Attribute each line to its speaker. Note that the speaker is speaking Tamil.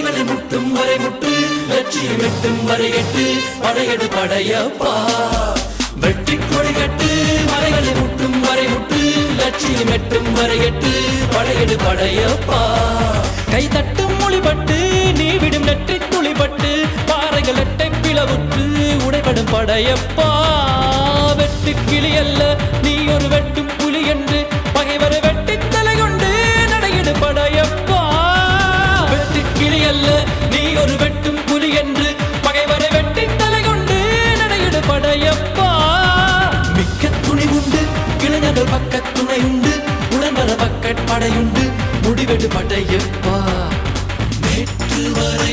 Speaker 1: மலைகளை முட்டும் வரை முட்டு லட்சியம் எட்டும் வரை எட்டு படையெடு படையப்பா வெற்றி கொடி கட்டு மலைகளை முட்டும் வரை முட்டு லட்சியம் எட்டும் வரை எட்டு படையெடு படையப்பா கை தட்டும் மொழிபட்டு நீ விடும் நெற்றி துளிபட்டு பாறைகள் எட்டை பிளவுற்று உடைபடும் படையப்பா வெட்டு கிளி அல்ல நீ ஒரு வெட்டும் புலி என்று பகைவர் வெட்டி தலை கொண்டு நடையிடு படையப்பா வெட்டு கிளி அல்ல நீ ஒரு வெட்டும் புலி என்று பகைவர் வெட்டி தலை கொண்டு நடையிடு படையப்பா மிக்க துணி உண்டு இளைஞர்கள் பக்க துணை உண்டு உடம்பர பக்க படையுண்டு முடிவெடு படையப்பா நேற்று வரை